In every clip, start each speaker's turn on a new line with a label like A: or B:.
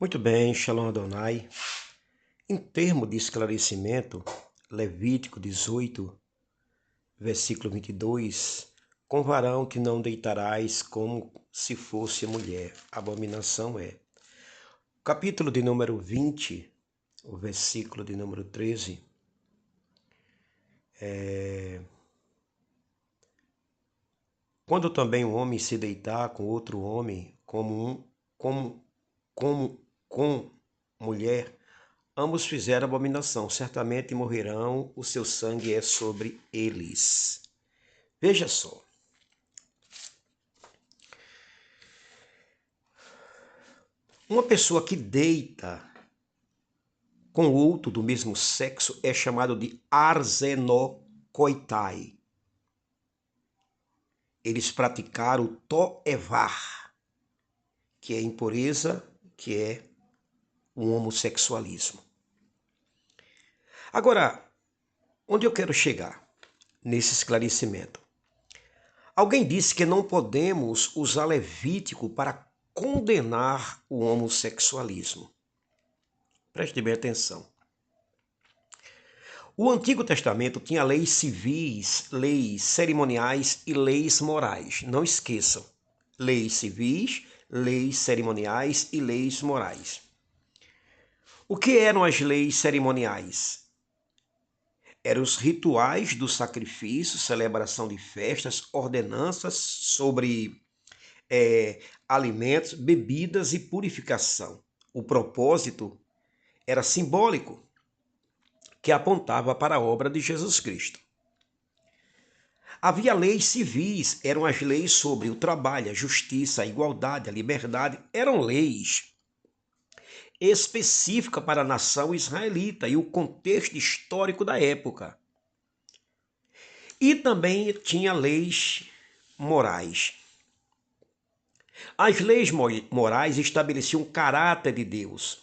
A: Muito bem, Shalom Adonai. Em termos de esclarecimento, Levítico 18, versículo 22, com varão que não deitarás como se fosse mulher. Abominação é. Capítulo de número 20, o versículo de número 13, quando também um homem se deitar com outro homem, com mulher, ambos fizeram abominação, certamente morrerão, o seu sangue é sobre eles. Veja só. Uma pessoa que deita com outro do mesmo sexo é chamado de arsenokoitai. Eles praticaram o toevar, que é impureza, que é o homossexualismo. Agora, onde eu quero chegar nesse esclarecimento? Alguém disse que não podemos usar Levítico para condenar o homossexualismo. Preste bem atenção. O Antigo Testamento tinha leis civis, leis cerimoniais e leis morais. Não esqueçam. Leis civis, leis cerimoniais e leis morais. O que eram as leis cerimoniais? Eram os rituais do sacrifício, celebração de festas, ordenanças sobre alimentos, bebidas e purificação. O propósito era simbólico, que apontava para a obra de Jesus Cristo. Havia leis civis, eram as leis sobre o trabalho, a justiça, a igualdade, a liberdade, eram leis específicas para a nação israelita e o contexto histórico da época. E também tinha leis morais. As leis morais estabeleciam o caráter de Deus.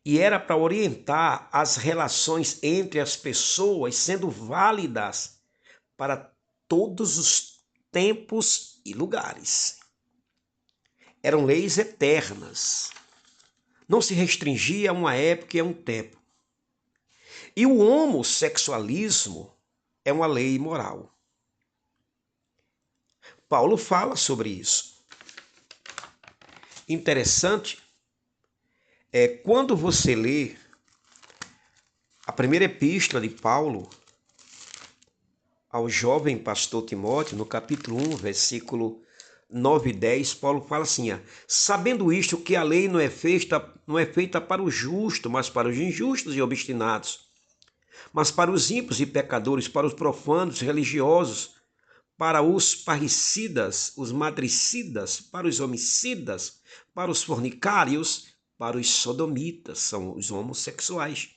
A: E era para orientar as relações entre as pessoas, sendo válidas para todos os tempos e lugares. Eram leis eternas. Não se restringia a uma época e a um tempo. E o homossexualismo é uma lei moral. Paulo fala sobre isso. Interessante é quando você lê a primeira epístola de Paulo ao jovem pastor Timóteo, no capítulo 1, versículo 9 e 10, Paulo fala assim, sabendo isto que a lei não é feita para o justo, mas para os injustos e obstinados, mas para os ímpios e pecadores, para os profanos, religiosos, para os parricidas, os matricidas, para os homicidas, para os fornicários, para os sodomitas, são os homossexuais,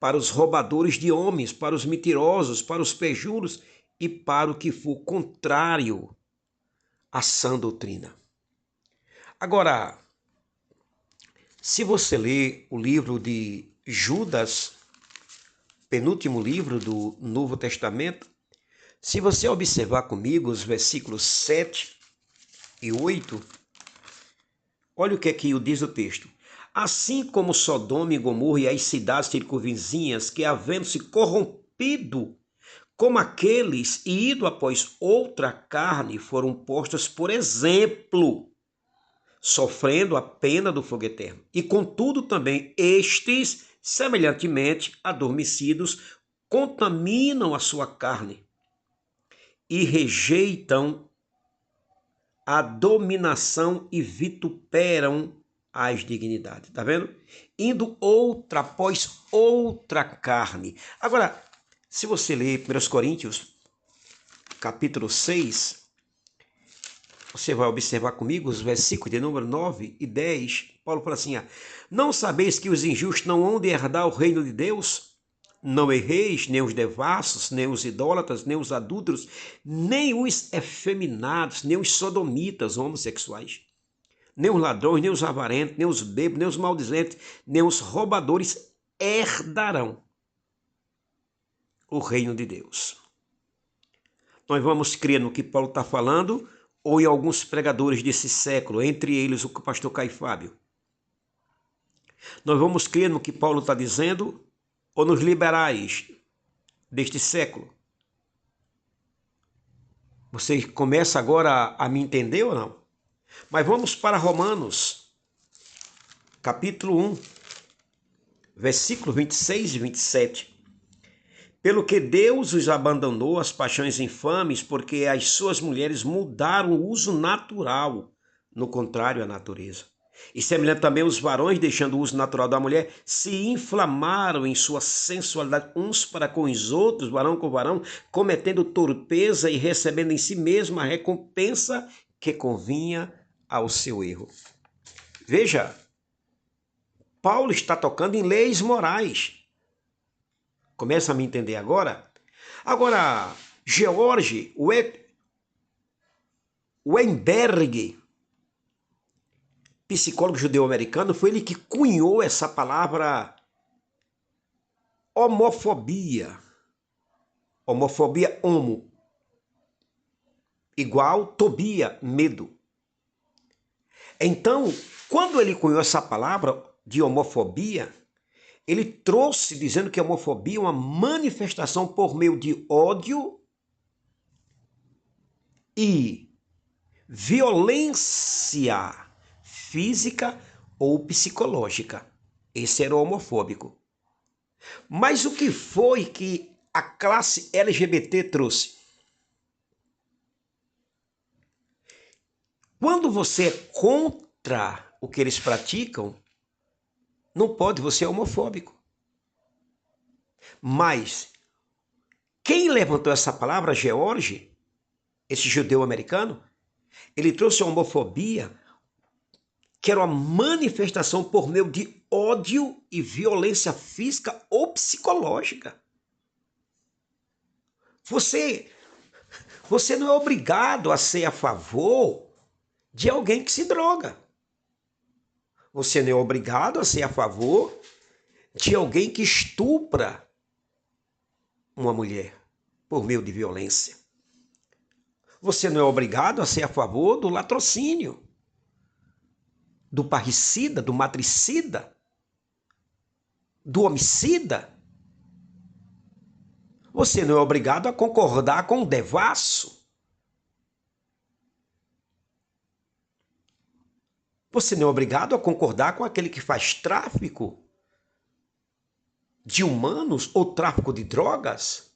A: para os roubadores de homens, para os mentirosos, para os pejuros e para o que for contrário à sã doutrina. Agora, se você ler o livro de Judas, penúltimo livro do Novo Testamento, se você observar comigo os versículos 7 e 8, olha o que aqui diz o texto. Assim como Sodoma e Gomorra e as cidades circunvizinhas, que havendo-se corrompido como aqueles e ido após outra carne, foram postas por exemplo, sofrendo a pena do fogo eterno. E contudo também estes, semelhantemente adormecidos, contaminam a sua carne e rejeitam a dominação e vituperam as dignidades. Tá vendo? Indo outra após outra carne. Agora, se você ler 1 Coríntios, capítulo 6, você vai observar comigo os versículos de número 9 e 10. Paulo fala assim, não sabeis que os injustos não hão de herdar o reino de Deus? Não erreis, nem os devassos, nem os idólatras, nem os adúlteros, nem os efeminados, nem os sodomitas homossexuais, nem os ladrões, nem os avarentos, nem os bêbados, nem os maldizentes, nem os roubadores herdarão o reino de Deus. Nós vamos crer no que Paulo está falando ou em alguns pregadores desse século, entre eles o pastor Caio Fábio? Nós vamos crer no que Paulo está dizendo ou nos liberais deste século? Você começa agora a me entender ou não? Mas vamos para Romanos, capítulo 1, versículos 26 e 27. Pelo que Deus os abandonou às paixões infames, porque as suas mulheres mudaram o uso natural, no contrário à natureza. E semelhante também os varões, deixando o uso natural da mulher, se inflamaram em sua sensualidade uns para com os outros, varão com varão, cometendo torpeza e recebendo em si mesmo a recompensa que convinha ao seu erro. Veja, Paulo está tocando em leis morais. Começa a me entender agora? Agora, George Weinberg, psicólogo judeu-americano, foi ele que cunhou essa palavra homofobia. Homofobia, homo, igual tobia, medo. Então, quando ele cunhou essa palavra de homofobia, ele trouxe dizendo que a homofobia é uma manifestação por meio de ódio e violência física ou psicológica. Esse era o homofóbico. Mas o que foi que a classe LGBT trouxe? Quando você é contra o que eles praticam, não pode, você é homofóbico. Mas quem levantou essa palavra, George, esse judeu americano, ele trouxe a homofobia, que era uma manifestação por meio de ódio e violência física ou psicológica. Você não é obrigado a ser a favor de alguém que se droga. Você não é obrigado a ser a favor de alguém que estupra uma mulher por meio de violência. Você não é obrigado a ser a favor do latrocínio, do parricida, do matricida, do homicida. Você não é obrigado a concordar com o devasso. Você não é obrigado a concordar com aquele que faz tráfico de humanos ou tráfico de drogas.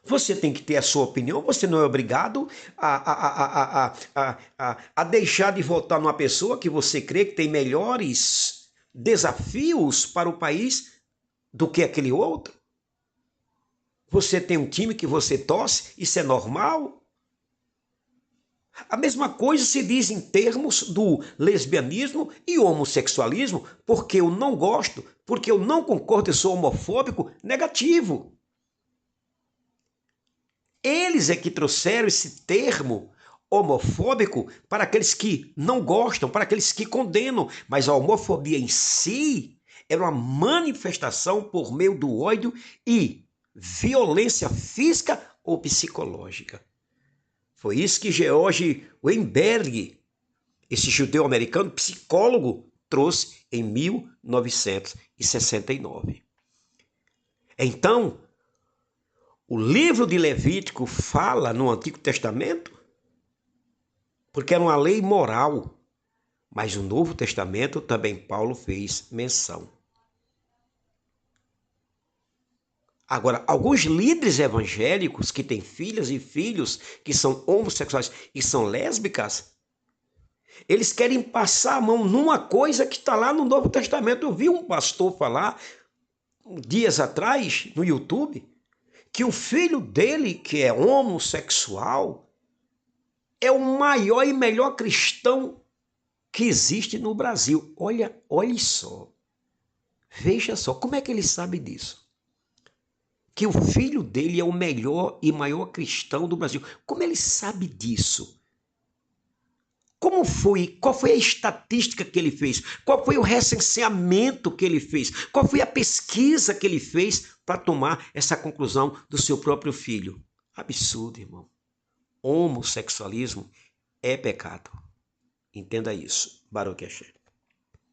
A: Você tem que ter a sua opinião, você não é obrigado a deixar de votar numa pessoa que você crê que tem melhores desafios para o país do que aquele outro. Você tem um time que você torce, isso é normal. A mesma coisa se diz em termos do lesbianismo e homossexualismo, porque eu não gosto, porque eu não concordo, eu sou homofóbico, negativo. Eles é que trouxeram esse termo homofóbico para aqueles que não gostam, para aqueles que condenam, mas a homofobia em si era uma manifestação por meio do ódio e violência física ou psicológica. Foi isso que George Weinberg, esse judeu-americano psicólogo, trouxe em 1969. Então, o livro de Levítico fala no Antigo Testamento porque era uma lei moral, mas no Novo Testamento também Paulo fez menção. Agora, alguns líderes evangélicos que têm filhas e filhos que são homossexuais e são lésbicas, eles querem passar a mão numa coisa que está lá no Novo Testamento. Eu vi um pastor falar dias atrás no YouTube que o filho dele, que é homossexual, é o maior e melhor cristão que existe no Brasil. Olha só. Veja só, como é que ele sabe disso? Que o filho dele é o melhor e maior cristão do Brasil. Como ele sabe disso? Qual foi a estatística que ele fez? Qual foi o recenseamento que ele fez? Qual foi a pesquisa que ele fez para tomar essa conclusão do seu próprio filho? Absurdo, irmão. homossexualismo é pecado. Entenda isso. Baruch Hashem.